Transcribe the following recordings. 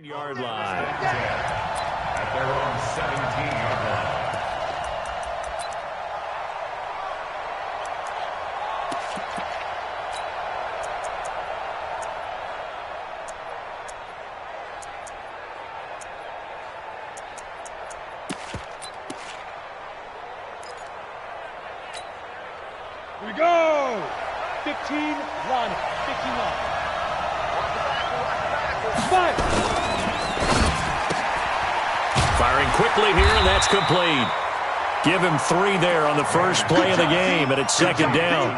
Yard line. At their own 17-yard line. Here we go! 15-1, 51. Firing quickly here, and that's complete. Give him 3 there on the first play of the game, and it's second down.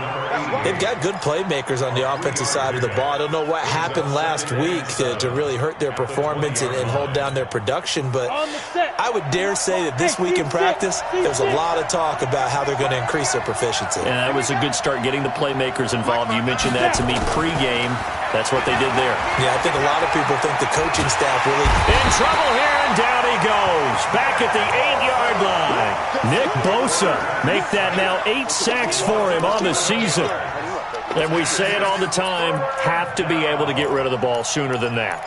They've got good playmakers on the offensive side of the ball. I don't know what happened last week to really hurt their performance and hold down their production, but I would dare say that this week in practice, there's a lot of talk about how they're going to increase their proficiency. And that was a good start getting the playmakers involved. You mentioned that to me pregame. That's what they did there. Yeah, I think a lot of people think the coaching staff really... In trouble here, and down he goes. Back at the 8-yard line. Nick Bosa make that now 8 sacks for him on the season. And we say it all the time, have to be able to get rid of the ball sooner than that.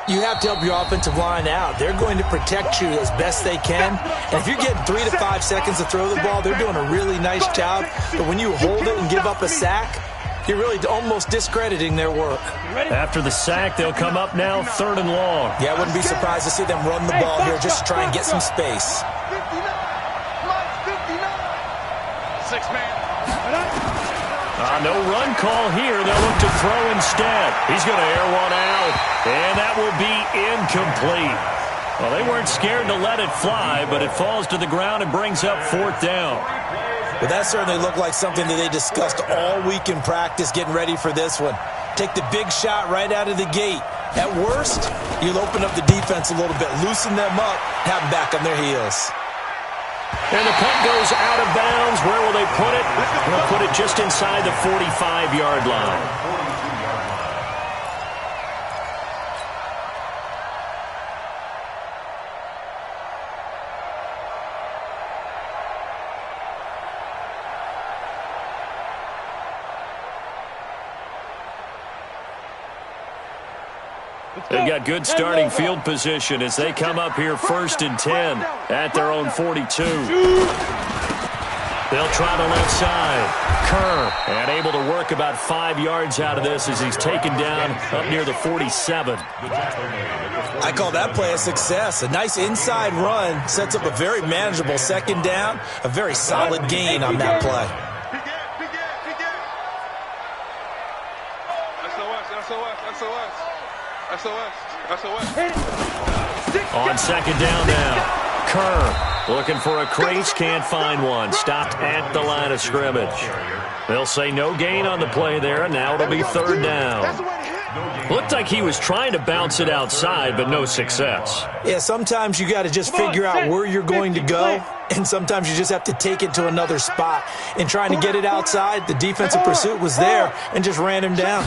You have to help your offensive line out. They're going to protect you as best they can. And if you're getting 3 to 5 seconds to throw the ball, they're doing a really nice job. But when you hold it and give up a sack, you're really almost discrediting their work. After the sack, they'll come up now 3rd and long. Yeah, I wouldn't be surprised to see them run the ball here just to try and get some space. 6-man. No run call here. They'll look to throw instead. He's going to air one out, and that will be incomplete. Well, they weren't scared to let it fly, but it falls to the ground and brings up 4th down. Well, that certainly looked like something that they discussed all week in practice getting ready for this one. Take the big shot right out of the gate. At worst, you'll open up the defense a little bit, loosen them up, have them back on their heels. And the punt goes out of bounds. Where will they put it? They'll put it just inside the 45-yard line. They've got good starting field position as they come up here 1st and 10 at their own 42. They'll try the left side. Kerr, and able to work about 5 yards out of this as he's taken down up near the 47. I call that play a success. A nice inside run sets up a very manageable 2nd down, a very solid gain on that play. On 2nd down now. Kerr looking for a crease, can't find one. Stopped at the line of scrimmage. They'll say no gain on the play there, and now it'll be 3rd down. Looked like he was trying to bounce it outside, but no success. Yeah, sometimes you got to just figure out where you're going to go, and sometimes you just have to take it to another spot. In trying to get it outside, the defensive pursuit was there and just ran him down.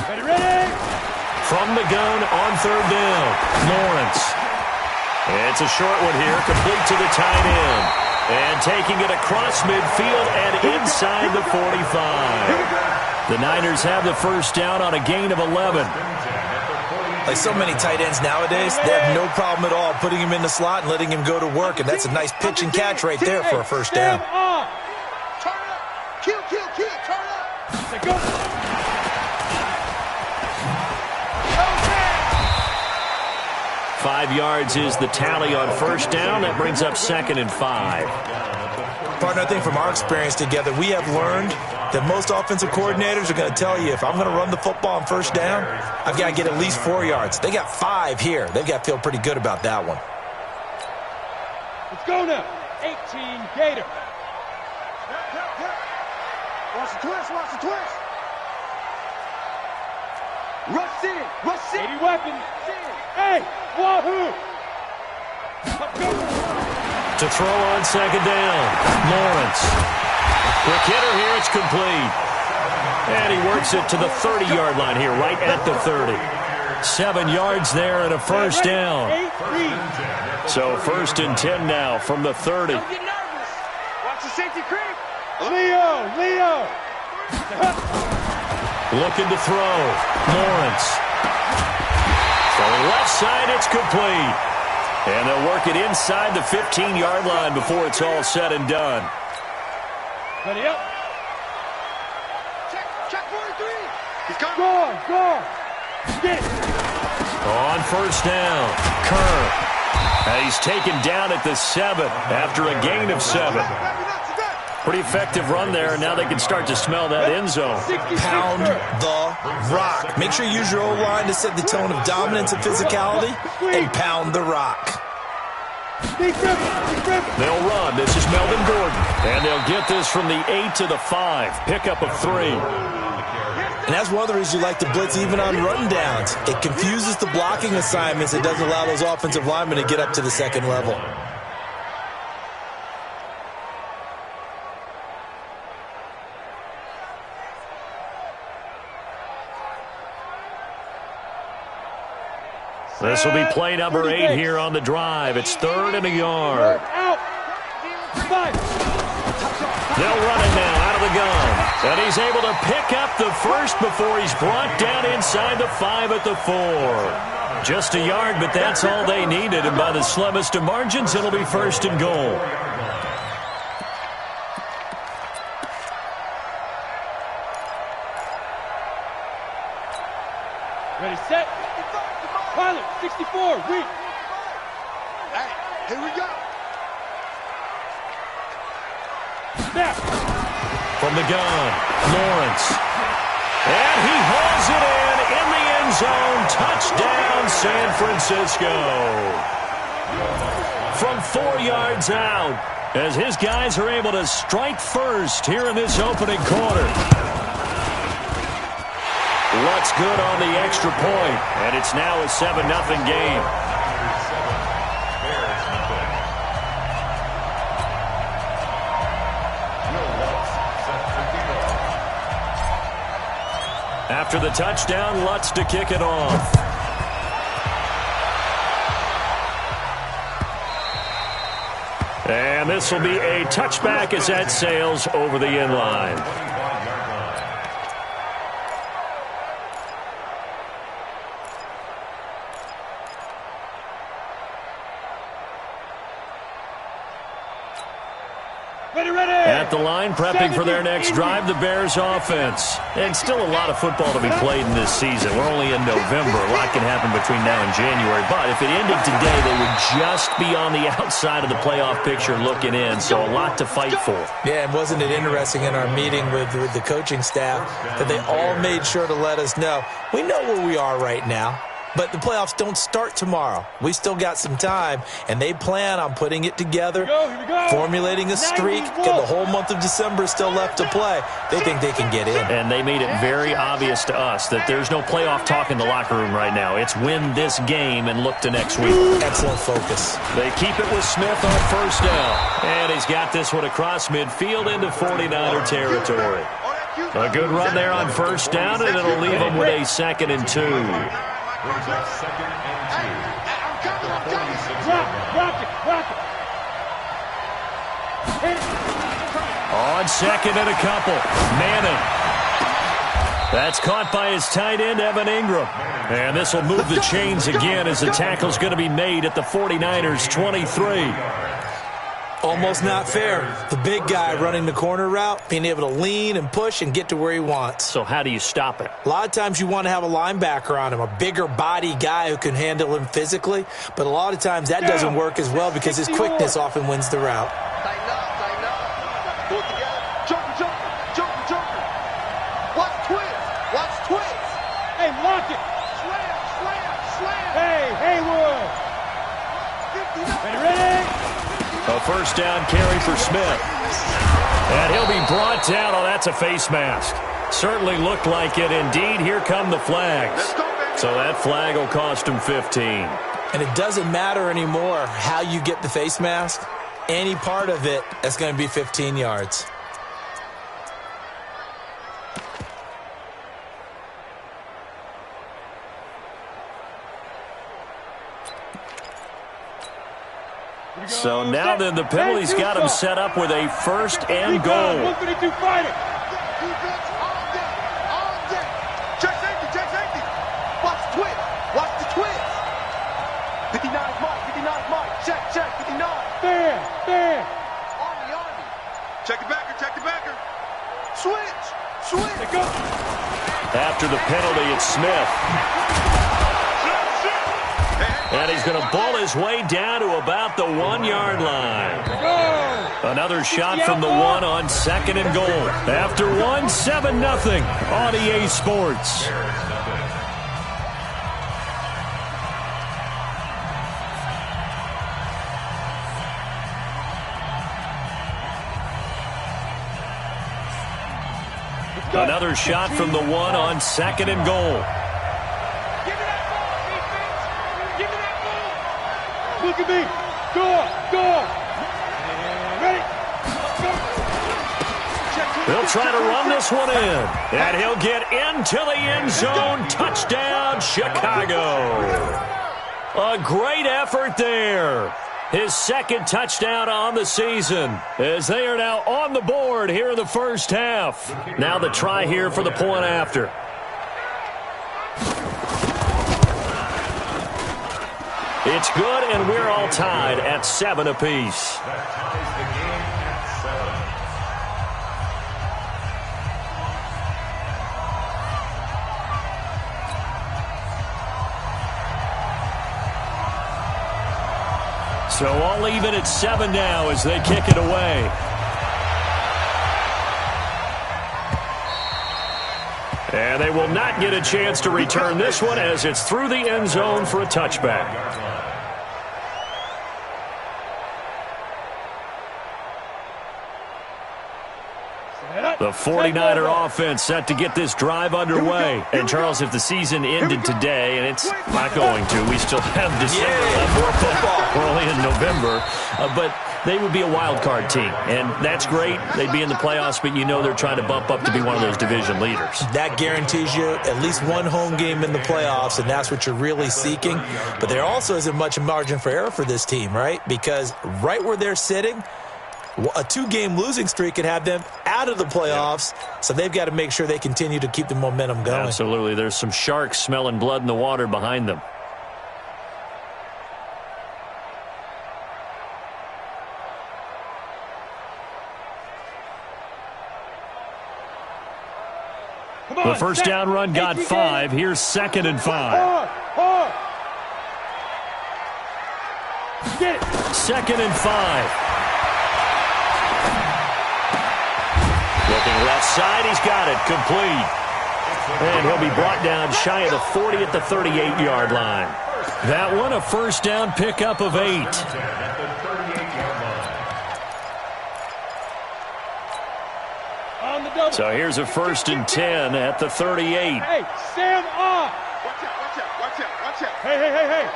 From the gun on 3rd down, Lawrence. It's a short one here, complete to the tight end. And taking it across midfield and inside the 45. The Niners have the 1st down on a gain of 11. Like so many tight ends nowadays, they have no problem at all putting him in the slot and letting him go to work. And that's a nice pitch and catch right there for a 1st down. Turn up. Kill, turn up. Go. 5 yards is the tally on 1st down. That brings up 2nd and 5. Partner, I think from our experience together, we have learned that most offensive coordinators are going to tell you, if I'm going to run the football on 1st down, I've got to get at least 4 yards. They got 5 here. They've got to feel pretty good about that one. Let's go now. 18 Gator. Watch the twist. Rush in. 80 weapons. Hey, wahoo! To throw on 2nd down, Lawrence. Quick hitter here, it's complete. And he works it to the 30-yard line here, right at the 30. 7 yards there and a 1st down. So 1st and 10 now from the 30. Don't get nervous. Watch the safety creep. Leo. Looking to throw. Lawrence. Left side, it's complete. And they'll work it inside the 15-yard line before it's all said and done. Ready up. Check 43. He's coming. Go. Get it. On first down, Kerr. And he's taken down at the 7 after a gain of 7. Pretty effective run there, and now they can start to smell that end zone. Pound the rock. Make sure you use your O-line to set the tone of dominance and physicality, and pound the rock. They'll run. This is Melvin Gordon. And they'll get this from the 8 to the 5. Pickup of 3. And that's one of the reasons you like to blitz even on rundowns. It confuses the blocking assignments. It doesn't allow those offensive linemen to get up to the second level. This will be play number 8 here on the drive. It's 3rd and a yard. They'll run it now out of the gun. And he's able to pick up the first before he's brought down inside the 5 at the 4. Just a yard, but that's all they needed. And by the slimmest of margins, it'll be 1st and goal. Ready, set. Pilot, 64, weak. Hey, here we go. Snap. From the gun, Lawrence. And he hauls it in the end zone. Touchdown, San Francisco. From 4 yards out, as his guys are able to strike first here in this opening quarter. Lutz good on the extra point, and it's now a 7-0 game. After the touchdown, Lutz to kick it off. And this will be a touchback as that sails over the end line. At the line, prepping for their next drive, the Bears offense. And still a lot of football to be played in this season. We're only in November. A lot can happen between now and January. But if it ended today, they would just be on the outside of the playoff picture looking in. So a lot to fight for. Yeah, and wasn't it interesting in our meeting with the coaching staff that they all made sure to let us know, we know where we are right now. But the playoffs don't start tomorrow. We still got some time, and they plan on putting it together, formulating a streak, and the whole month of December still left to play. They think they can get in. And they made it very obvious to us that there's no playoff talk in the locker room right now. It's win this game and look to next week. Excellent focus. They keep it with Smith on first down. And he's got this one across midfield into 49er territory. A good run there on first down, and it'll leave him with a 2nd and 2. Brings up 2nd and 2. Rock it. On 2nd and a couple, Manning. That's caught by his tight end, Evan Ingram. And this will move the chains again as the tackle's going to be made at the 49ers' 23. Almost not fair. The big guy running the corner route, being able to lean and push and get to where he wants. So how do you stop it? A lot of times you want to have a linebacker on him, a bigger body guy who can handle him physically. But a lot of times that doesn't work as well because his quickness often wins the route. Tighten up. Pull it together. Jumper. Watch twist. Hey, lock it. Slam. Hey, Haywood. Ready? A first down carry for Smith. And he'll be brought down. Oh, that's a face mask. Certainly looked like it. Indeed, here come the flags. So that flag will cost him 15. And it doesn't matter anymore how you get the face mask. Any part of it, that's going to be 15 yards. So now then the penalty's got him set up with a 1st and goal. 152 fighter. Check safety. Watch the twist. 59's Mike. 59's Mike. Check. 59. Fair. Army. Check the backer. Switch. Let go. After the penalty, it's Smith. And he's going to ball his way down to about the 1-yard line. Another shot from the 1 on 2nd and goal. After 1, 7-0 on EA Sports. Another shot from the 1 on 2nd and goal. Look at me. Go. Ready? Go. He'll try to run this one in. And he'll get into the end zone. Touchdown, Chicago. A great effort there. His 2nd touchdown on the season as they are now on the board here in the first half. Now the try here for the point after. It's good, and we're all tied at 7 apiece. That ties the game at 7. So all even at 7 now as they kick it away. And they will not get a chance to return this one as it's through the end zone for a touchback. The 49er offense set to get this drive underway. And, Charles, if the season ended today, and it's not going to, we still have December left. More football. We're only in November. But they would be a wild card team. And that's great. They'd be in the playoffs, but you know they're trying to bump up to be one of those division leaders. That guarantees you at least one home game in the playoffs, and that's what you're really seeking. But there also isn't much margin for error for this team, right? Because right where they're sitting, a 2-game losing streak could have them out of the playoffs, so they've got to make sure they continue to keep the momentum going. Absolutely. There's some sharks smelling blood in the water behind them. The first down run got 5. Here's 2nd and 5. Hard. Get it. 2nd and 5. Looking left side, he's got it, complete. And he'll be brought down shy of the 40 at the 38-yard line. That one a first down pickup of 8. On the double. So here's a 1st and 10 at the 38. Hey, Sam off. Watch out. Hey.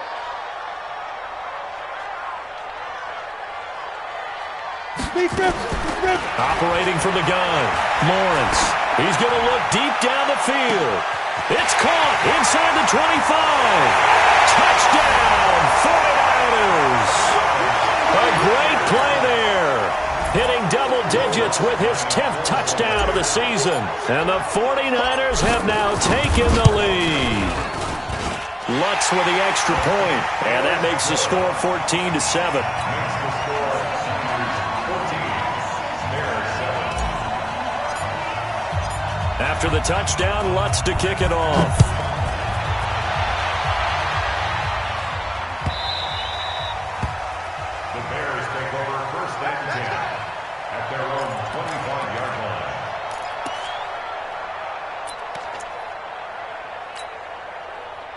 Speed grip. Operating from the gun, Lawrence. He's going to look deep down the field. It's caught inside the 25. Touchdown, 49ers. A great play there. Hitting double digits with his 10th touchdown of the season. And the 49ers have now taken the lead. Lutz with the extra point, and that makes the score 14-7. After the touchdown, Lutz to kick it off. The Bears take over 1st and 10 at their own 25-yard line.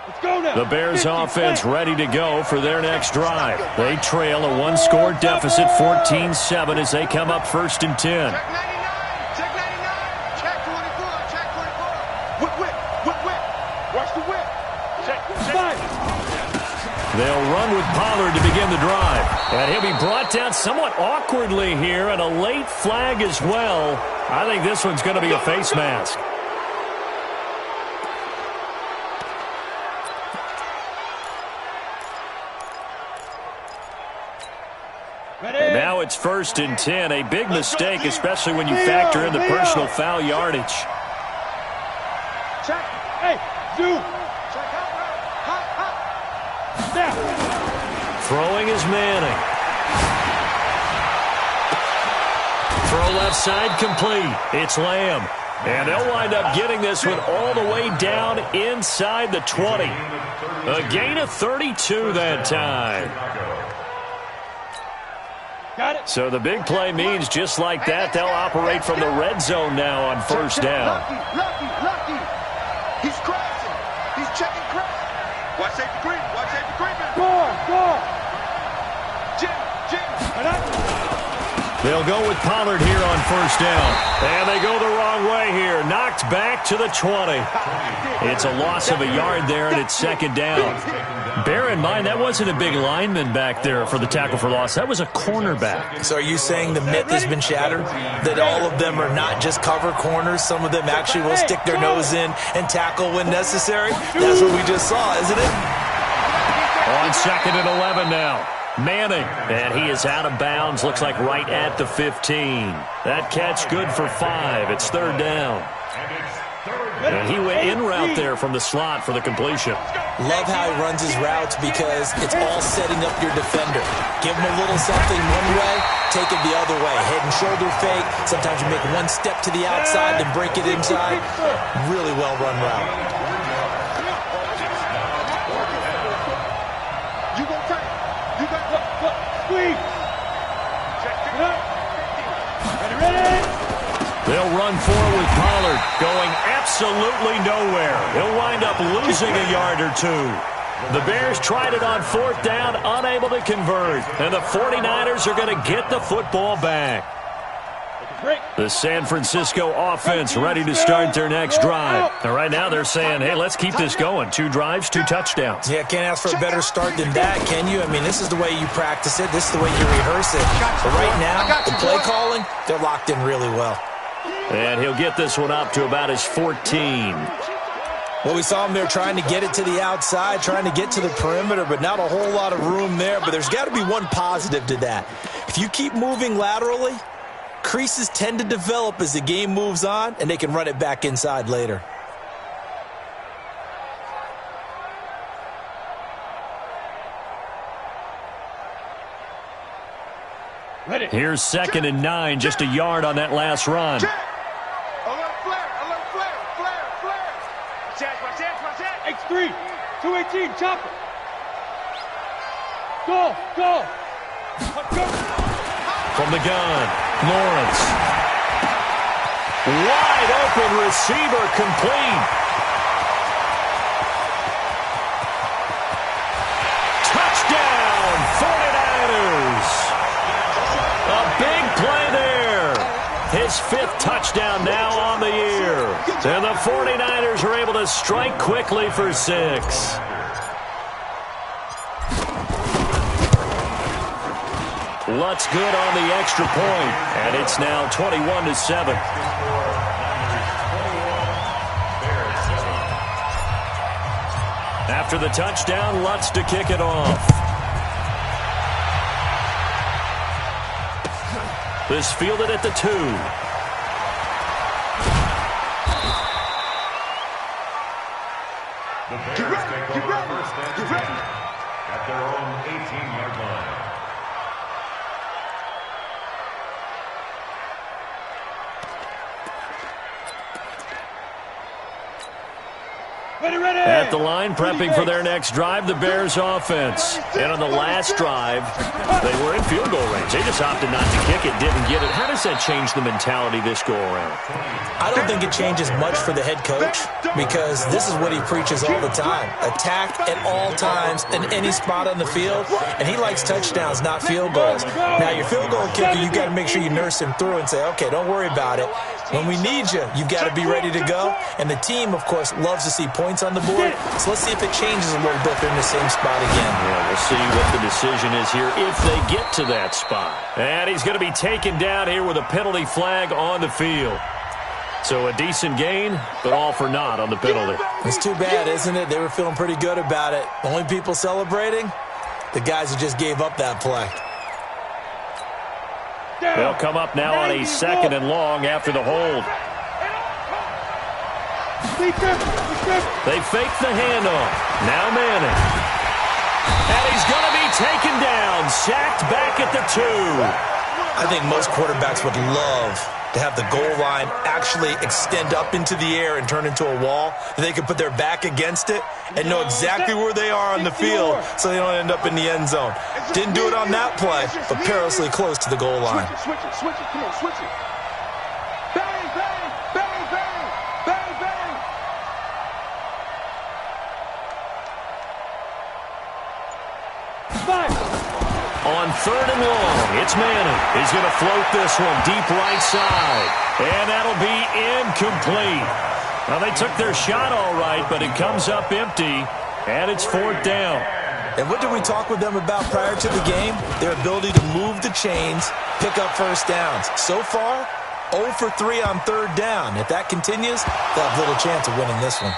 Let's go now. The Bears offense ready to go for their next drive. They trail a 1-score deficit, 14-7, as they come up 1st and 10. Check 99. Check 24. Whip. Watch the whip. Check. 5. They'll run with Pollard to begin the drive. And he'll be brought down somewhat awkwardly here, and a late flag as well. I think this one's going to be a face mask. And now it's 1st and 10. A big mistake, especially when you factor in the personal foul yardage. Check. Hey, zoom. Check out. Snap. is Manning. Throw left side complete. It's Lamb. And they'll wind up getting this one all the way down inside the 20. A gain of 32 that time. Got it. So the big play means just like that, they'll operate from the red zone now on first down. Lucky. He's crashing. He's checking crash. Watch safety creep. Watch safety creeping. Score. Jim. They'll go with Pollard here on first down. And they go the wrong way here. Knocked back to the 20. It's a loss of a yard there, and it's second down. Bear in mind, that wasn't a big lineman back there for the tackle for loss. That was a cornerback. So are you saying the myth has been shattered? That all of them are not just cover corners? Some of them actually will stick their nose in and tackle when necessary? That's what we just saw, isn't it? On second and 11 now. Manning, and he is out of bounds, looks like right at the 15. That catch good for 5. It's third down. And he went in route there from the slot for the completion. Love how he runs his routes because it's all setting up your defender. Give him a little something one way, take it the other way. Head and shoulder fake. Sometimes you make one step to the outside, then break it inside. Really well run route. Squeeze. Ready. They'll run forward with Pollard, going absolutely nowhere. He'll wind up losing a yard or two. The Bears tried it on fourth down, unable to convert. And the 49ers are going to get the football back. The San Francisco offense ready to start their next drive. And right now they're saying, hey, let's keep this going. 2 drives, 2 touchdowns. Yeah, can't ask for a better start than that, can you? I mean, this is the way you practice it. This is the way you rehearse it. But right now, the play calling, they're locked in really well. And he'll get this one up to about his 14. Well, we saw him there trying to get it to the outside, trying to get to the perimeter, but not a whole lot of room there. But there's got to be one positive to that. If you keep moving laterally, creases tend to develop as the game moves on, and they can run it back inside later. Ready. Here's second and 9, just a yard on that last run. Alert flare. Watch that. X3. 218. Chopper. Go. From the gun, Lawrence. Wide open receiver complete. Touchdown, 49ers. A big play there. His 5th touchdown now on the year. And the 49ers are able to strike quickly for 6. Lutz good on the extra point, and it's now 21-7. After the touchdown, Lutz to kick it off. This fielded at the 2. The Bears take over first and 10 at their own 18-yard line. Ready. At the line, prepping for their next drive, the Bears offense. And on the last drive, they were in field goal range. They just opted not to kick it, didn't get it. How does that change the mentality this go-around? I don't think it changes much for the head coach because this is what he preaches all the time. Attack at all times in any spot on the field, and he likes touchdowns, not field goals. Now, your field goal kicker, you got to make sure you nurse him through and say, okay, don't worry about it. When we need you, you've got to be ready to go. And the team, of course, loves to see points on the board. So let's see if it changes a little bit. They're in the same spot again. Yeah, we'll see what the decision is here if they get to that spot. And he's going to be taken down here with a penalty flag on the field. So a decent gain, but all for naught on the penalty. It's too bad, isn't it? They were feeling pretty good about it. The only people celebrating, the guys who just gave up that play. They'll come up now on a second and long after the hold. They fake the handoff. Now Manning. And he's going to be taken down and sacked back at the 2. I think most quarterbacks would love to have the goal line actually extend up into the air and turn into a wall. They can put their back against it and know exactly where they are on the field so they don't end up in the end zone. Didn't do it on that play, but perilously close to the goal line. Switch it. Come on, switch it. Bang, bang, bang, bang, bang, bang. Fire. On 3rd and long, it's Manning. He's going to float this one deep right side. And that'll be incomplete. Well, they took their shot all right, but it comes up empty, and it's 4th down. And what did we talk with them about prior to the game? Their ability to move the chains, pick up first downs. So far, 0 for 3 on 3rd down. If that continues, they'll have little chance of winning this one.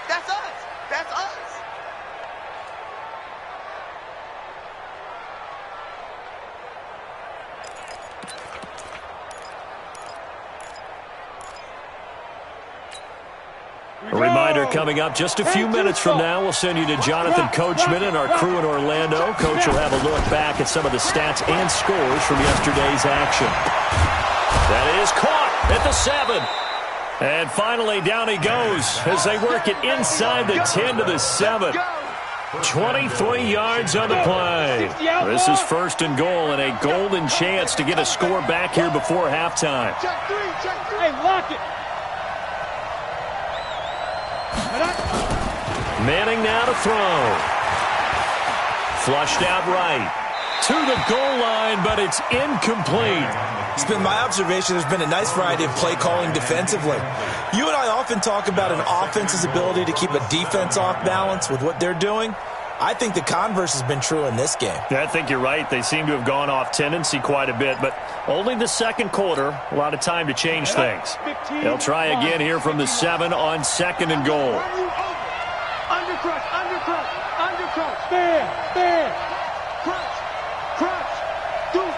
That's us. That's us. A reminder coming up just a few minutes from now. We'll send you to Jonathan Coachman and our crew in Orlando. Coach will have a look back at some of the stats and scores from yesterday's action. That is caught at the 7. And finally, down he goes as they work it inside the 10 to the 7. 23 yards on the play. This is 1st and goal and a golden chance to get a score back here before halftime. Hey, lock it. Manning now to throw. Flushed out right. To the goal line, but it's incomplete. It's been my observation there's been a nice variety of play calling defensively. You and I often talk about an offense's ability to keep a defense off balance with what they're doing. I think the converse has been true in this game. Yeah, I think you're right. They seem to have gone off tendency quite a bit, but only the 2nd quarter. A lot of time to change things. They'll try again here from the 7 on 2nd and goal. Undercrunch. Stand. Crunch. Deuce.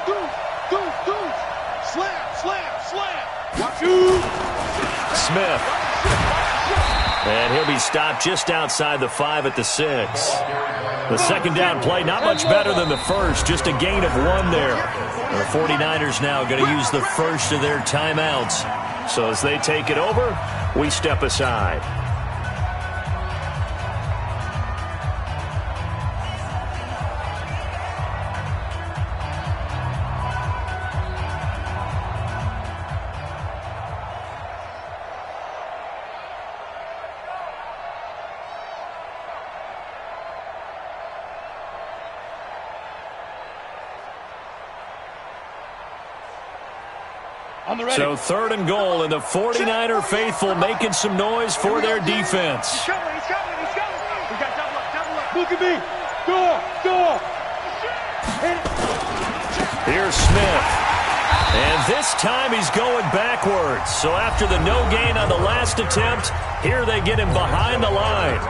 Slam. Watch you. Smith. And he'll be stopped just outside the 5 at the 6. The 2nd down play, not much better than the 1st, just a gain of 1 there. The 49ers now going to use the first of their timeouts. So as they take it over, we step aside. So 3rd and goal, and the 49er faithful making some noise for their defense. He's coming. We got double up. Look at me. Go. Here's Smith. And this time he's going backwards. So after the no gain on the last attempt, here they get him behind the line.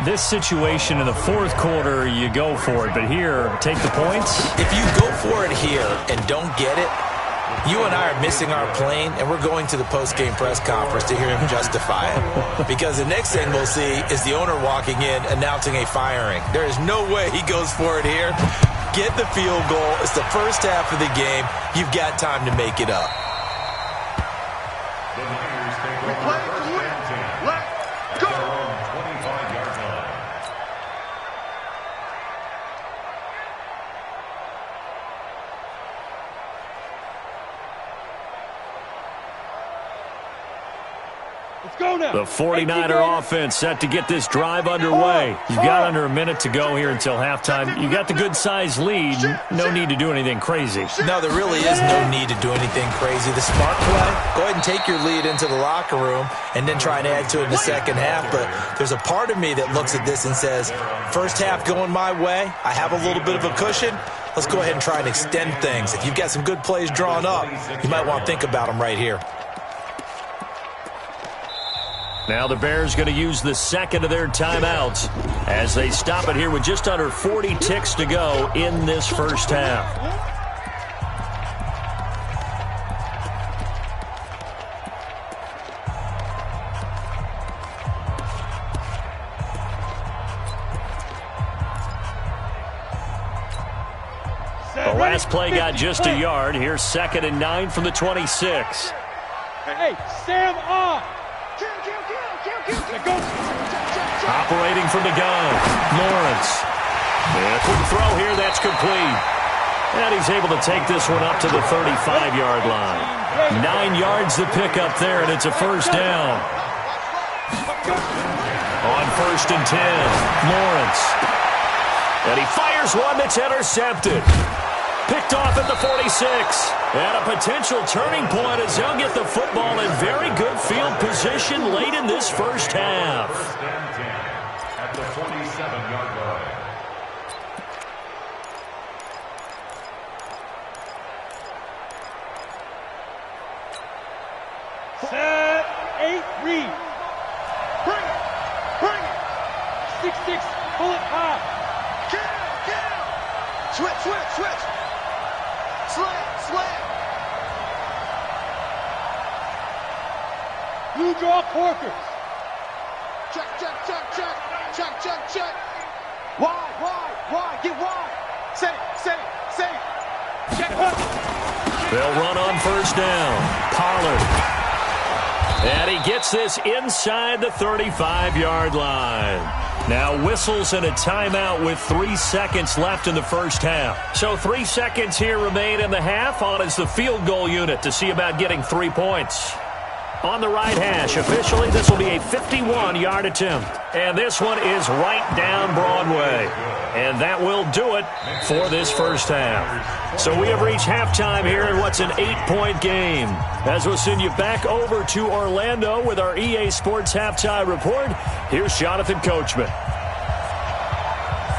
This situation in the 4th quarter, you go for it. But here, take the points. If you go for it here and don't get it, you and I are missing our plane, and we're going to the post-game press conference to hear him justify it. Because the next thing we'll see is the owner walking in announcing a firing. There is no way he goes for it here. Get the field goal. It's the first half of the game. You've got time to make it up. We play to win. Let's go. 25-yard line. Let's go now. The 49er offense set to get this drive underway. You've got under a minute to go here until halftime. You got the good-sized lead. No need to do anything crazy. No, there really is no need to do anything crazy. The smart play, go ahead and take your lead into the locker room and then try and add to it in the 2nd half. But there's a part of me that looks at this and says, first half going my way, I have a little bit of a cushion. Let's go ahead and try and extend things. If you've got some good plays drawn up, you might want to think about them right here. Now the Bears going to use the 2nd of their timeouts as they stop it here with just under 40 ticks to go in this first half. last play got just a yard. Here's 2nd and 9 from the 26. Hey, Sam on. Operating from the gun, Lawrence. And a quick throw here, that's complete. And he's able to take this one up to the 35-yard line. 9 yards to pick up there, and it's a first down. On 1st and 10, Lawrence. And he fires one that's intercepted. Picked off at the 46. And a potential turning point as they'll get the football in very good field position late in this first half. At the 47-yard line. Set, 8, read. Bring it. Bring it. 6-6, pull it high. Get him. Get him. Switch, switch, switch. Slam, slam. Blue draw Corkers. Check, check, check, check. Check, check, check. Wide, wide, wide. Get wide. Set it, set it, set it. Check hook. They'll run on first down. Pollard. And he gets this inside the 35-yard line. Now whistles and a timeout with 3 seconds left in the first half. So 3 seconds here remain in the half. On is the field goal unit to see about getting 3 points. On the right hash, officially this will be a 51-yard attempt. And this one is right down Broadway. And that will do it for this first half. So we have reached halftime here in what's an 8-point game. As we'll send you back over to Orlando with our EA Sports Halftime Report, here's Jonathan Coachman.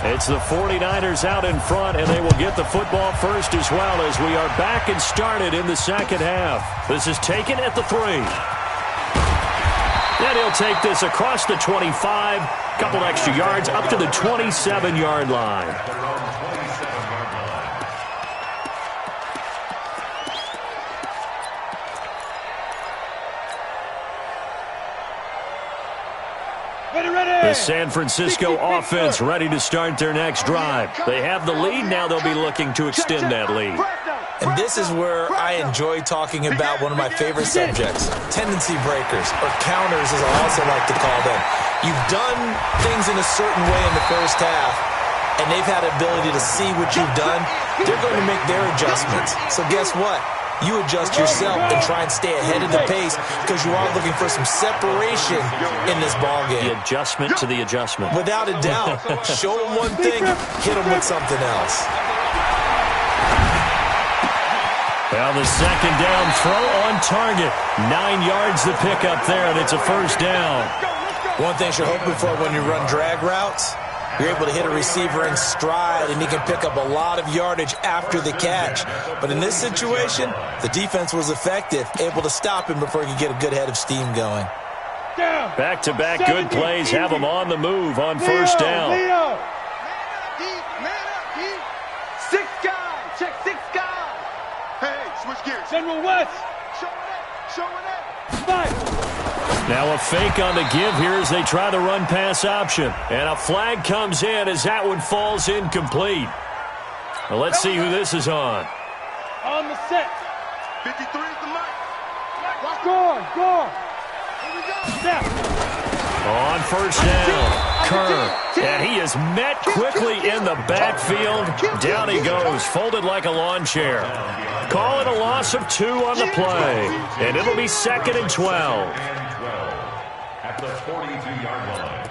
It's the 49ers out in front, and they will get the football first as well as we are back and started in the second half. This is taken at the 3. And he'll take this across the 25, couple extra yards up to the 27-yard line. The San Francisco offense ready to start their next drive. They have the lead. Now they'll be looking to extend that lead. And this is where I enjoy talking about one of my favorite subjects, tendency breakers, or counters as I also like to call them. You've done things in a certain way in the first half, and they've had the ability to see what you've done. They're going to make their adjustments. So guess what? You adjust yourself and try and stay ahead of the pace because you are looking for some separation in this ballgame. The adjustment to the adjustment. Without a doubt. Show them one thing, hit them with something else. Well, the second down throw on target. 9 yards to pick up there, and it's a first down. One thing you're hoping for when you run drag routes, you're able to hit a receiver in stride, and he can pick up a lot of yardage after the catch. But in this situation, the defense was effective, able to stop him before he could get a good head of steam going. Back-to-back good plays have him on the move on first down. Man up, deep. 6 guys. Check 6 guys. Hey, switch gears. General West. Showing it. Fight. Now a fake on the give here as they try the run-pass option. And a flag comes in as that one falls incomplete. Well, let's see who this is on. On the set. 53 is the mic. Score. Here we go. Snap. On first down, Kerr. And he is met quickly in the backfield. Down he goes, folded like a lawn chair. Call it a loss of 2 on the play. And it'll be 2nd and 12. At the 42-yard line.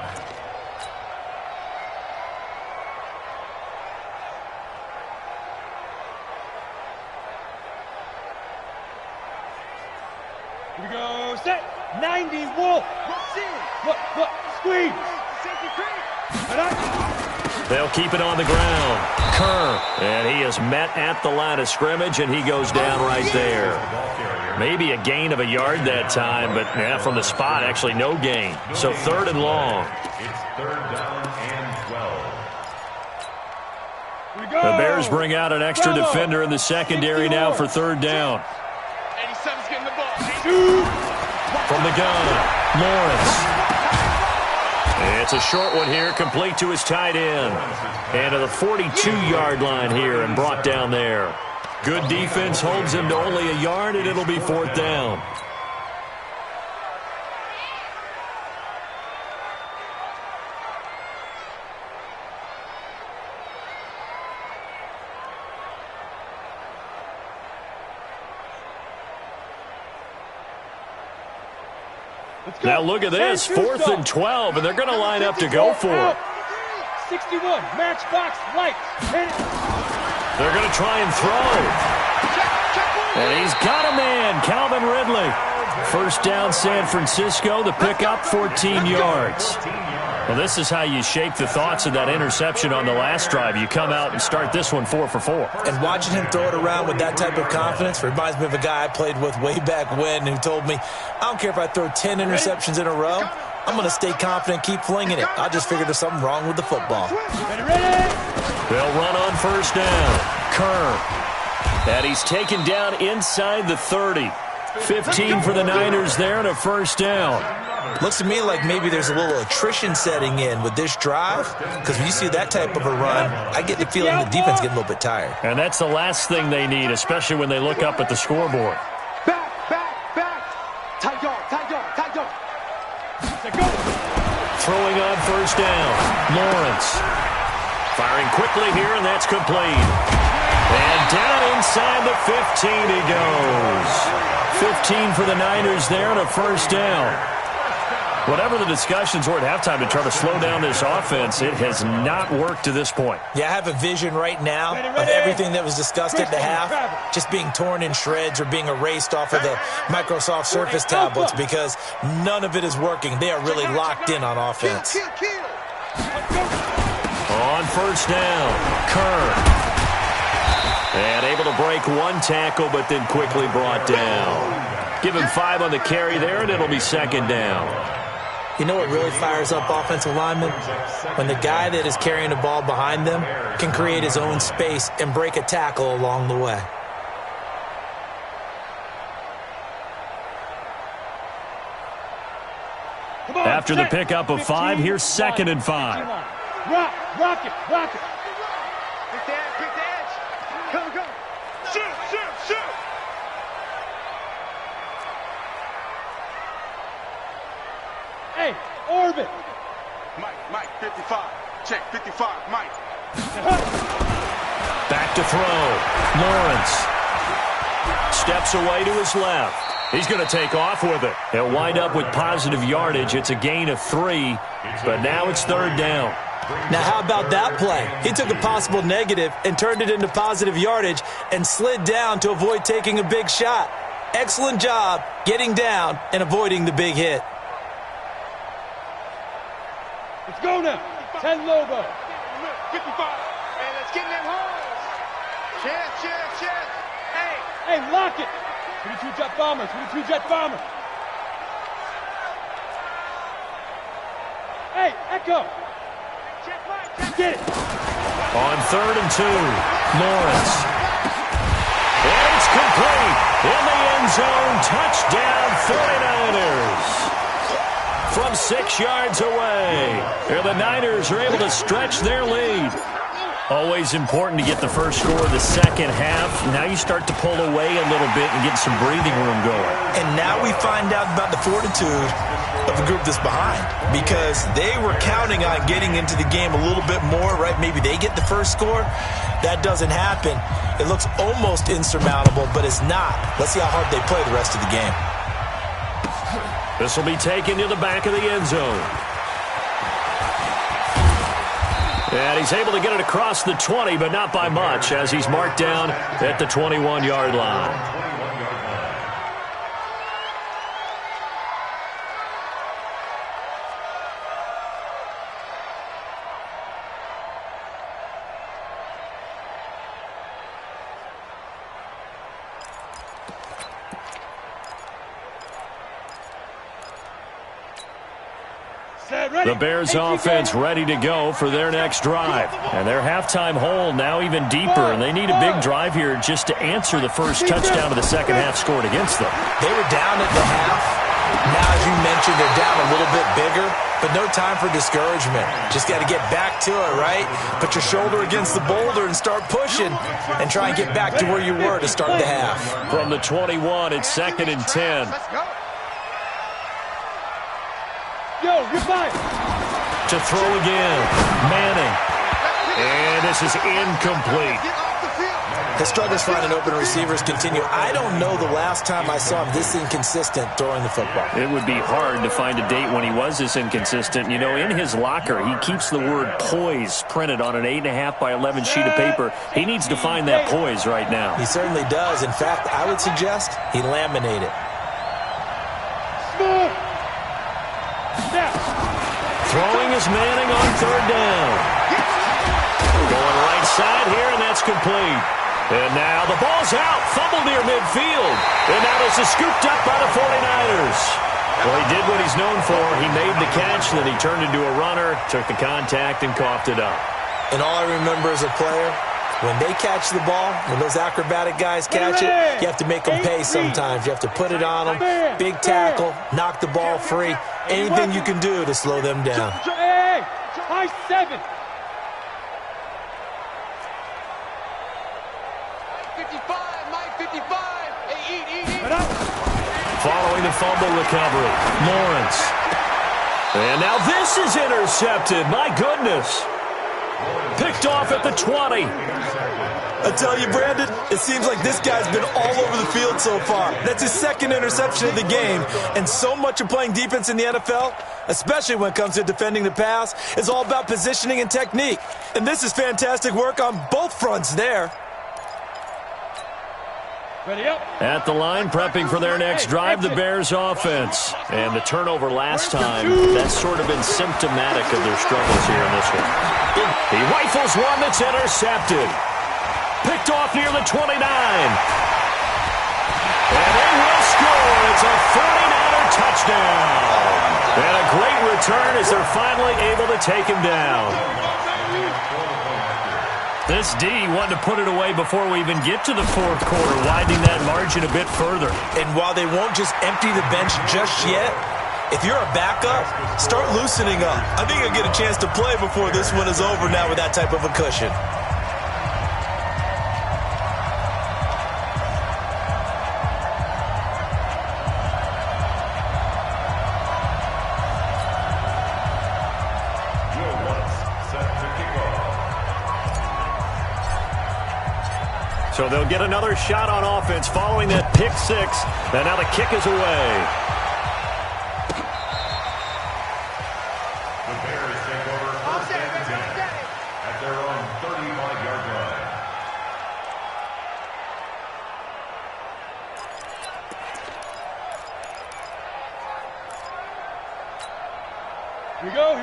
Here we go. Set. 90 Wolf. What? Squeeze. They'll keep it on the ground. Kerr. And he is met at the line of scrimmage, and he goes down right there. Maybe a gain of a yard that time, but from the spot, actually no gain. So 3rd and long. It's 3rd down and 12. The Bears bring out an extra defender in the secondary now for 3rd down. 87's getting the ball. From the gun, Lawrence. It's a short one here, complete to his tight end. And to the 42-yard line here and brought down there. Good defense holds him to only a yard, and it'll be 4th down. Now look at this, 4th and 12, and they're going to line up to go for it. 61, matchbox lights. They're going to try and throw. And he's got a man, Calvin Ridley. First down, San Francisco, the pickup, 14 yards. Well, this is how you shape the thoughts of that interception on the last drive. You come out and start this one 4 for 4. And watching him throw it around with that type of confidence reminds me of a guy I played with way back when who told me, I don't care if I throw 10 interceptions in a row, I'm going to stay confident, keep flinging it. I just figured there's something wrong with the football. They'll run on first down. Kerr. And he's taken down inside the 30. 15 for the Niners there and a first down. Looks to me like maybe there's a little attrition setting in with this drive, because when you see that type of a run, I get the feeling the defense getting a little bit tired. And that's the last thing they need, especially when they look up at the scoreboard. Back. Tight yard. Throwing on first down. Lawrence. Firing quickly here, and that's complete. And down inside the 15 he goes. 15 for the Niners there and a first down. Whatever the discussions were at halftime to try to slow down this offense, it has not worked to this point. Yeah, I have a vision right now of everything that was discussed at the half just being torn in shreds or being erased off of the Microsoft Surface tablets because none of it is working. They are really locked in on offense. On first down, Kerr. And able to break one tackle, but then quickly brought down. Give him 5 on the carry there, and it'll be second down. You know what really fires up offensive linemen? When the guy that is carrying the ball behind them can create his own space and break a tackle along the way. After the pickup of 5, here's 2nd and 5. Rock it. Pick the edge. Go. Shoot. Hey, orbit. Mike, 55. Check, 55, Mike. Back to throw. Lawrence. Steps away to his left. He's going to take off with it. He'll wind up with positive yardage. It's a gain of 3, but now it's 3rd down. Now, how about that play? He took a possible negative and turned it into positive yardage and slid down to avoid taking a big shot. Excellent job getting down and avoiding the big hit. Let's go now. 10 Lobo. 55. Hey, let's get in them holes. Chance. Hey, lock it. 22 jet bombers. Hey, Echo. Get it. On 3rd and 2, Lawrence. And it's complete. In the end zone, touchdown 49ers. From 6 yards away. Here the Niners are able to stretch their lead. Always important to get the first score of the second half. Now you start to pull away a little bit and get some breathing room going. And now we find out about the fortitude of the group that's behind, because they were counting on getting into the game a little bit more, right? Maybe they get the first score. That doesn't happen. It looks almost insurmountable, but it's not. Let's see how hard they play the rest of the game. This will be taken to the back of the end zone. And he's able to get it across the 20, but not by much, as he's marked down at the 21-yard line. The Bears offense ready to go for their next drive. And their halftime hole now even deeper, and they need a big drive here just to answer the first touchdown of the second half scored against them. They were down at the half, Now, as you mentioned, they're down a little bit bigger, but no time for discouragement. Just got to get back to it, right? Put your shoulder against the boulder and start pushing and try and get back to where you were to start the half. From the 21, it's 2nd and 10. Yo, you're fine. To throw again, Manning. And this is incomplete. His struggles finding open receivers continue. I don't know the last time I saw him this inconsistent throwing the football. It would be hard to find a date when he was this inconsistent. You know, in his locker, he keeps the word poise printed on an 8.5 by 11 sheet of paper. He needs to find that poise right now. He certainly does. In fact, I would suggest he laminate it. Throwing is Manning on 3rd down. Going right side here, and that's complete. And now the ball's out. Fumble near midfield. And now this is scooped up by the 49ers. Well, he did what he's known for. He made the catch, then he turned into a runner, took the contact, and coughed it up. And all I remember as a player, when they catch the ball, when those acrobatic guys catch it, you have to make them pay sometimes. You have to put it on them, big tackle, knock the ball free, anything you can do to slow them down. Hey, high 7. 55, Mike, 55. Hey, eat. Following the fumble recovery, Lawrence. And now this is intercepted. My goodness. Picked off at the 20. I tell you, Brandon, it seems like this guy's been all over the field so far. That's his 2nd interception of the game. And so much of playing defense in the NFL, especially when it comes to defending the pass, is all about positioning and technique. And this is fantastic work on both fronts there. Ready up. At the line, prepping for their next drive, the Bears offense. And the turnover last time, that's sort of been symptomatic of their struggles here in this one. He rifles one that's intercepted. Picked off near the 29. And they will score. It's a 49er touchdown. And a great return as they're finally able to take him down. This D wanted to put it away before we even get to the 4th quarter, widening that margin a bit further. And while they won't just empty the bench just yet, if you're a backup, start loosening up. I think you'll get a chance to play before this one is over now with that type of a cushion. So they'll get another shot on offense following that pick 6. And now the kick is away. The Bears take over 1st and 10 at their own 35-yard line.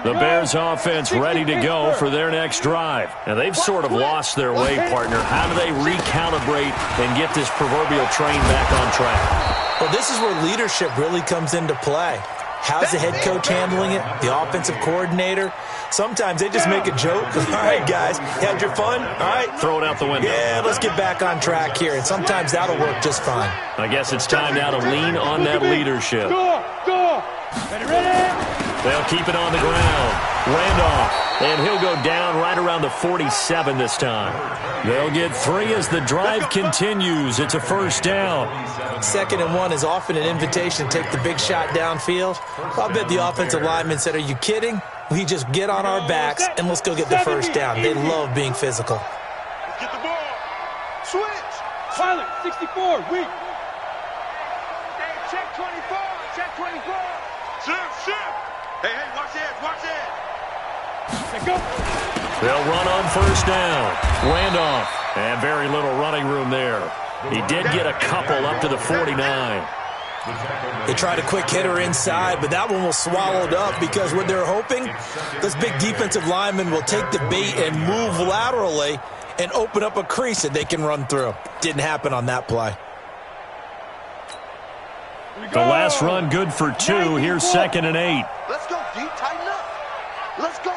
The Bears offense ready to go for their next drive. And they've sort of lost their way, partner. How do they recalibrate and get this proverbial train back on track? Well, this is where leadership really comes into play. How's the head coach handling it? The offensive coordinator? Sometimes they just make a joke. All right, guys, you had your fun? All right. Throw it out the window. Yeah, let's get back on track here. And sometimes that'll work just fine. I guess it's time now to lean on that leadership. Go. Ready. They'll keep it on the ground. Randolph, and he'll go down right around the 47 this time. They'll get 3 as the drive continues. It's a 1st down. 2nd and 1 is often an invitation to take the big shot downfield. I bet the offensive lineman said, are you kidding? We just get on our backs and let's go get the 1st down. They love being physical. Get the ball. Switch. Pilot, 64, weak. Hey, check 24. Check 24. Shift. Hey, watch it. Let go. They'll run on 1st down. Randolph, and very little running room there. He did get a couple up to the 49. They tried a quick hitter inside, but that one was swallowed up because what they're hoping, this big defensive lineman will take the bait and move laterally and open up a crease that they can run through. Didn't happen on that play. The last run good for 2. Here's 2nd and 8. Let's go, D. Tighten up. Let's go.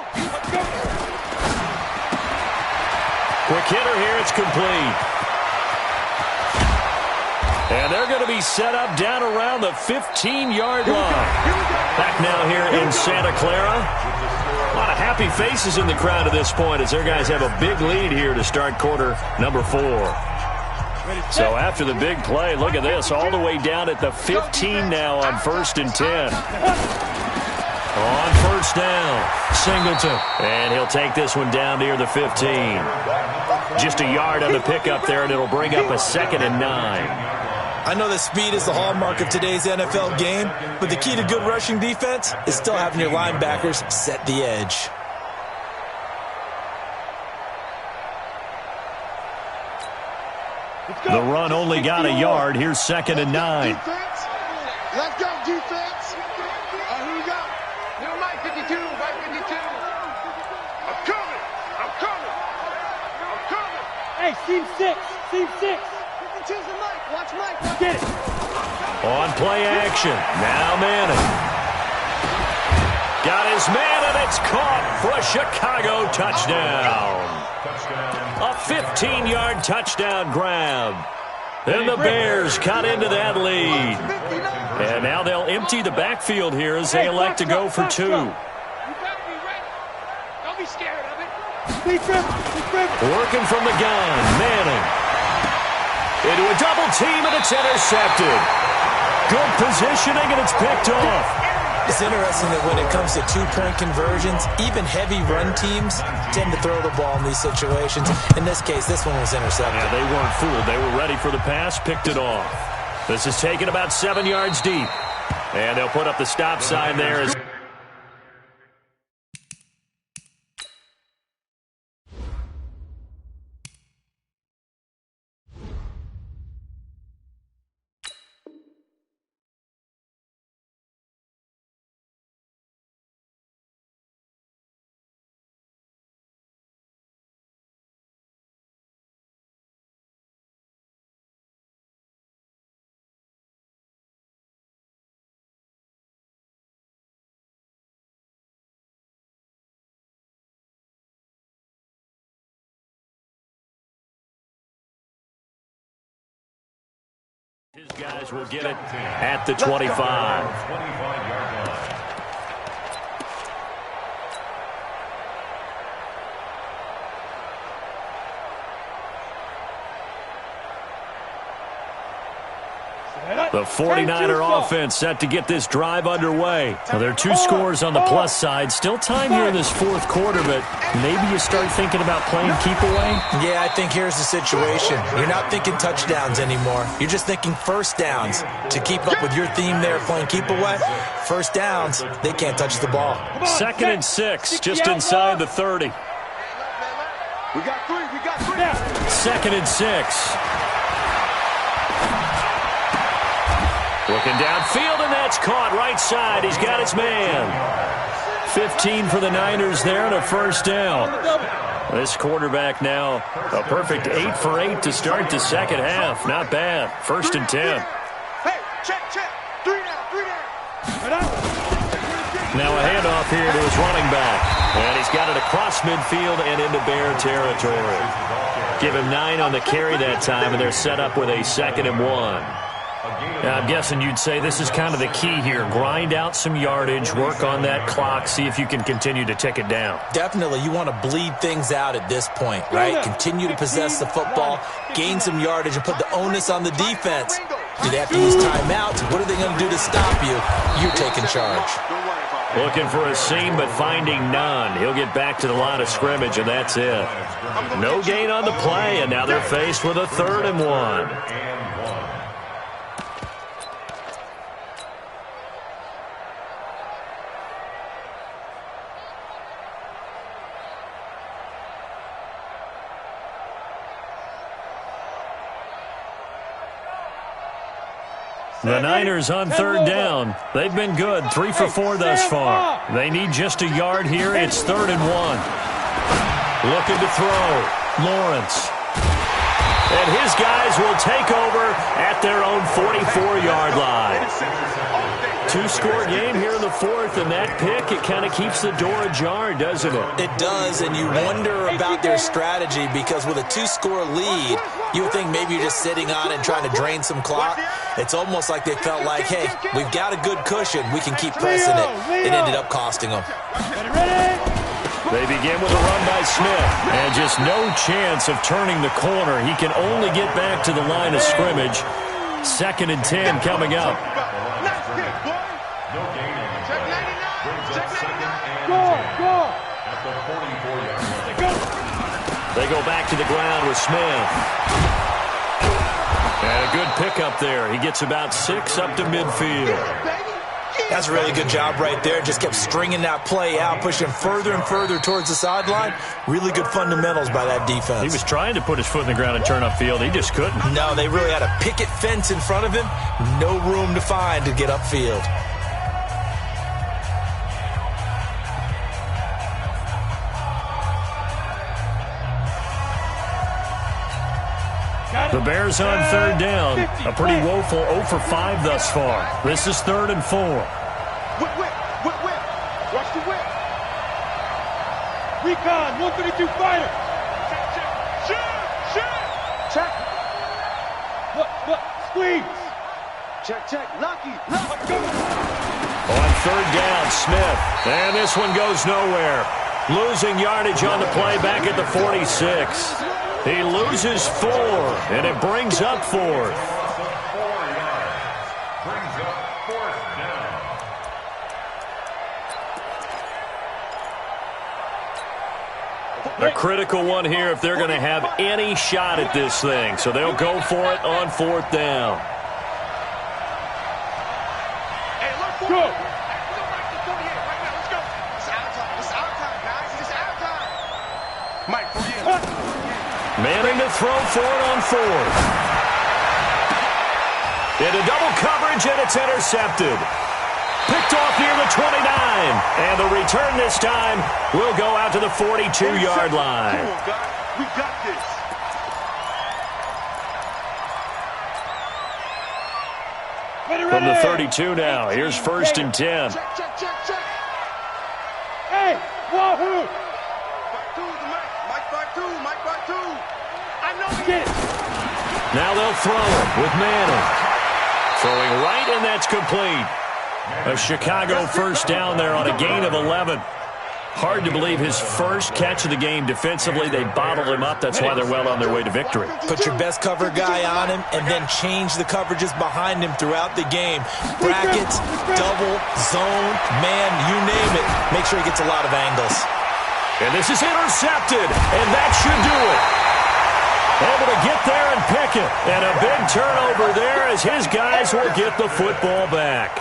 Quick hitter here. It's complete. And they're going to be set up down around the 15-yard line. Back now here in Santa Clara. A lot of happy faces in the crowd at this point as their guys have a big lead here to start quarter number 4. So after the big play, look at this, all the way down at the 15 now on 1st and 10. On 1st down, Singleton. And he'll take this one down near the 15. Just a yard on the pickup there, and it'll bring up a 2nd and 9. I know that speed is the hallmark of today's NFL game, but the key to good rushing defense is still having your linebackers set the edge. The run only got a yard. Here's 2nd and 9. Let's go, defense. Who we got? New Mike 52, Mike 52. I'm coming. I'm coming. I'm coming. Hey, seam 6. Seam 6. 52's the Mike. Watch Mike. Get it. On play action. Now Manning. Got his man, and it's caught for a Chicago touchdown. A 15-yard touchdown grab. And the Bears cut into that lead. And now they'll empty the backfield here as they elect to go for 2. You better be ready. Don't be scared of it. Working from the gun, Manning. Into a double team, and it's intercepted. Good positioning, and it's picked off. It's interesting that when it comes to two-point conversions, even heavy run teams tend to throw the ball in these situations. In this case, this one was intercepted. Yeah, they weren't fooled. They were ready for the pass, picked it off. This is taken about 7 yards deep. And they'll put up the stop sign there as his guys will get it at the 25. 25-yard line. The 49er offense set to get this drive underway. Now, there are 2 scores on the plus side. Still time here in this 4th quarter, but maybe you start thinking about playing keep away? Yeah, I think here's the situation. You're not thinking touchdowns anymore. You're just thinking first downs. To keep up with your theme there, playing keep away, first downs, they can't touch the ball. 2nd and 6, just inside the 30. We got 3. We got 3. 2nd and 6. Looking downfield, and that's caught right side. He's got his man. 15 for the Niners there and a first down. This quarterback now a perfect 8 for 8 to start the second half. Not bad. 1st and 10. Hey, check. 3 down. Now a handoff here to his running back. And he's got it across midfield and into Bear territory. Give him 9 on the carry that time, and they're set up with a 2nd and 1. I'm guessing you'd say this is kind of the key here. Grind out some yardage, work on that clock, see if you can continue to tick it down. Definitely, you want to bleed things out at this point, right? Continue to possess the football, gain some yardage, and put the onus on the defense. Do they have to use timeouts? What are they going to do to stop you? You're taking charge. Looking for a seam, but finding none. He'll get back to the line of scrimmage, and that's it. No gain on the play, and now they're faced with a 3rd and 1. The Niners on 3rd down. They've been good, 3 for 4 thus far. They need just a yard here. It's 3rd and 1. Looking to throw. Lawrence. And his guys will take over at their own 44-yard line. Two-score game here in the fourth, and that pick, it kind of keeps the door ajar, doesn't it? It does, and you wonder about their strategy because with a two-score lead, you would think maybe you're just sitting on it and trying to drain some clock. It's almost like they felt like, hey, we've got a good cushion. We can keep pressing it. It ended up costing them. They begin with a run by Smith, and just no chance of turning the corner. He can only get back to the line of scrimmage. 2nd and 10 coming up. No gain on the play. Brings up 2nd and 10 at the 44-yard line. They go back to the ground with Smith. And a good pickup there. He gets about 6 up to midfield. That's a really good job right there. Just kept stringing that play out, pushing further and further towards the sideline. Really good fundamentals by that defense. He was trying to put his foot in the ground and turn upfield. He just couldn't. No, they really had a picket fence in front of him. No room to find to get upfield. The Bears on 3rd down. A pretty woeful 0 for 5 thus far. This is 3rd and 4. Whip. Watch the whip. Recon, 132 fighter. Check. Look, squeeze. Check. Lucky. On 3rd down, Smith. And this one goes nowhere. Losing yardage on the play back at the 46. He loses 4, and it brings up 4th. 4 yards. Brings up 4th down. A critical one here if they're going to have any shot at this thing. So they'll go for it on 4th down. Hey, look for it. Let's go. It's our time, guys. It's our time. Mike, for you. Manning to throw for it on 4th. Into double coverage, and it's intercepted. Picked off near the 29. And the return this time will go out to the 42-yard line. Come on, guys. We got this. From the 32 now, here's 1st and 10. Check. Hey, wahoo! Mike by two. I know he Get it. Now they'll throw it with Manning. Throwing right, and that's complete. A Chicago 1st down there on a gain of 11. Hard to believe his first catch of the game defensively. They bottled him up. That's why they're well on their way to victory. Put your best cover guy on him and then change the coverages behind him throughout the game. Brackets, double, zone, man, you name it. Make sure he gets a lot of angles. And this is intercepted, and that should do it. Able to get there and pick it. And a big turnover there as his guys will get the football back.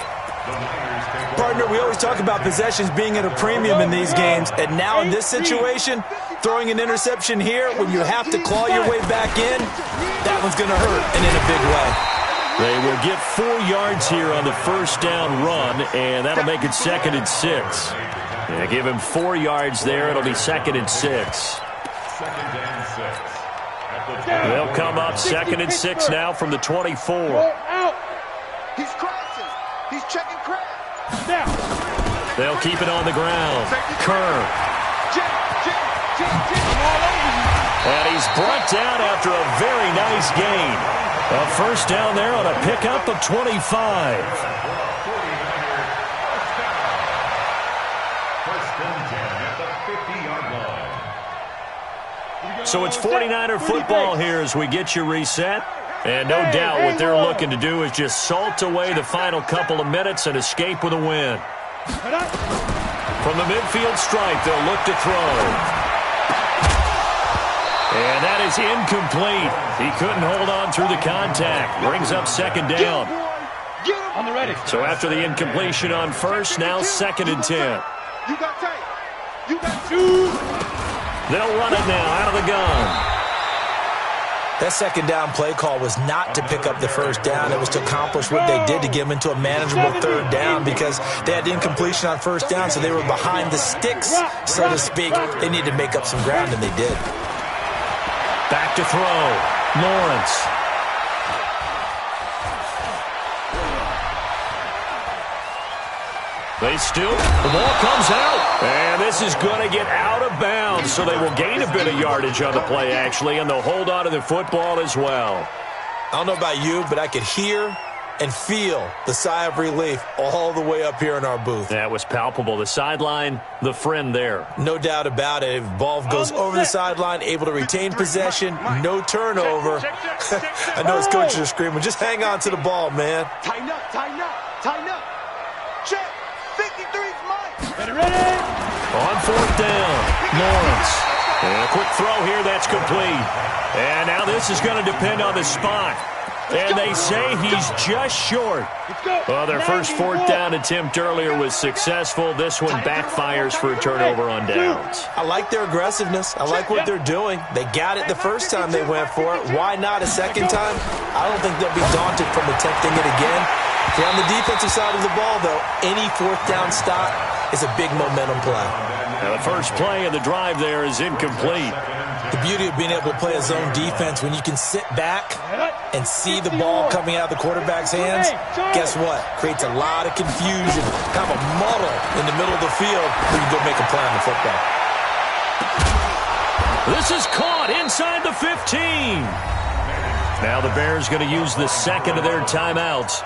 Partner, we always talk about possessions being at a premium in these games, and now in this situation, throwing an interception here when you have to claw your way back in, that one's going to hurt, and in a big way. They will get 4 yards here on the 1st down run, and that'll make it 2nd and 6. Yeah, give him 4 yards there. It'll be 2nd and 6. 2nd and 6. They'll come up 2nd and 6 now from the 24. Out. He's crossing. He's checking crap. Now. They'll keep it on the ground. Kerr. And he's brought down after a very nice gain. A 1st down there on a pickup of 25. So it's 49er football here as we get you reset. And no doubt what they're looking to do is just salt away the final couple of minutes and escape with a win. From the midfield stripe, they'll look to throw. And that is incomplete. He couldn't hold on through the contact. Brings up 2nd down. On the ready. So after the incompletion on 1st, now 2nd and 10. You got tight. You got 2. They'll run it now out of the gun. That 2nd down play call was not to pick up the 1st down. It was to accomplish what they did to get them into a manageable 3rd down because they had incompletion on 1st down, so they were behind the sticks, so to speak. They needed to make up some ground, and they did. Back to throw. Lawrence. The ball comes out. And this is going to get out of bounds, so they will gain a bit of yardage on the play, actually, and they'll hold on to the football as well. I don't know about you, but I could hear and feel the sigh of relief all the way up here in our booth. That was palpable. The sideline, the friend there. No doubt about it. If the ball goes over the sideline, able to retain possession, no turnover. I know his coaches are screaming, just hang on to the ball, man. Tighten up, tighten up, tighten up. Check. 53's Mike. Ready? On fourth down, Lawrence. And a quick throw here, that's complete. And now this is going to depend on the spot. And they say he's just short. Well, their first fourth down attempt earlier was successful. This one backfires for a turnover on downs. I like their aggressiveness. I like what they're doing. They got it the first time they went for it. Why not a second time? I don't think they'll be daunted from attempting it again. So on the defensive side of the ball, though, any fourth down stop is a big momentum play. Now the first play of the drive there is incomplete. The beauty of being able to play a zone defense, when you can sit back and see the ball coming out of the quarterback's hands, guess what? Creates a lot of confusion, kind of a muddle in the middle of the field where you go make a play on the football. This is caught inside the 15. Now the Bears going to use the second of their timeouts,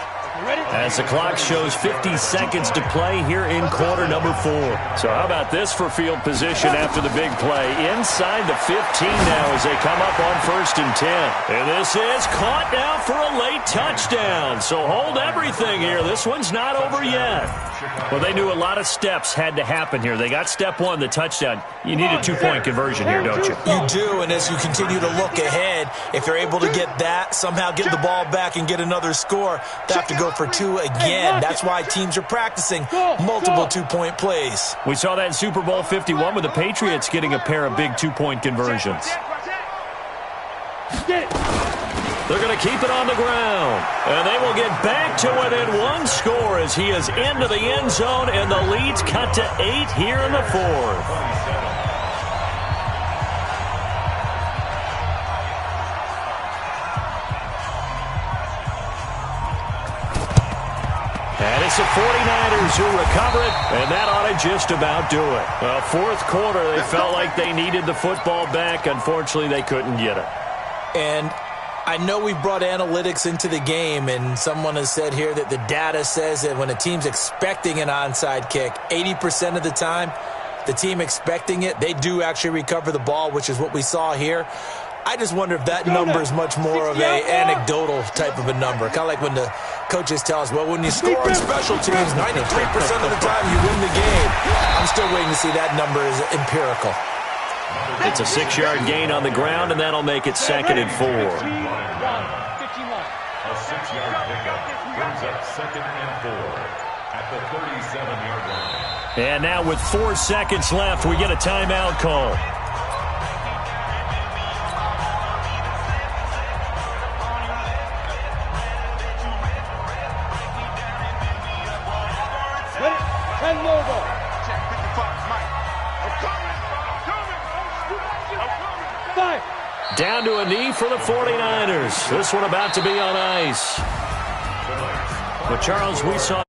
as the clock shows 50 seconds to play here in quarter number 4. So how about this for field position after the big play? Inside the 15 now as they come up on 1st and 10. And this is caught now for a late touchdown. So hold everything here. This one's not over yet. Well, they knew a lot of steps had to happen here. They got step 1, the touchdown. You need a 2-point conversion here, don't you? You do, and as you continue to look ahead, if they're able to get that, somehow get the ball back and get another score, they have to go for 2 again. That's why teams are practicing multiple 2-point plays. We saw that in Super Bowl 51 with the Patriots getting a pair of big 2-point conversions. They're going to keep it on the ground, and they will get back to within 1 score as he is into the end zone, and the lead's cut to 8 here in the 4th. And it's the 49ers who recover it, and that ought to just about do it. Well, 4th quarter, they felt like they needed the football back. Unfortunately, they couldn't get it. And I know we brought analytics into the game, and someone has said here that the data says that when a team's expecting an onside kick, 80% of the time, the team expecting it, they do actually recover the ball, which is what we saw here. I just wonder if that number is much more of a anecdotal type of a number. Kind of like when the coaches tell us, well, when you score on special teams, 93% of the time you win the game. I'm still waiting to see that number is empirical. It's a 6-yard gain on the ground, and that'll make it 2nd and 4. A 6-yard pickup brings up 2nd and 4 at the 37-yard line. And now with 4 seconds left, we get a timeout call. Down to a knee for the 49ers. This one about to be on ice. But, Charles, we saw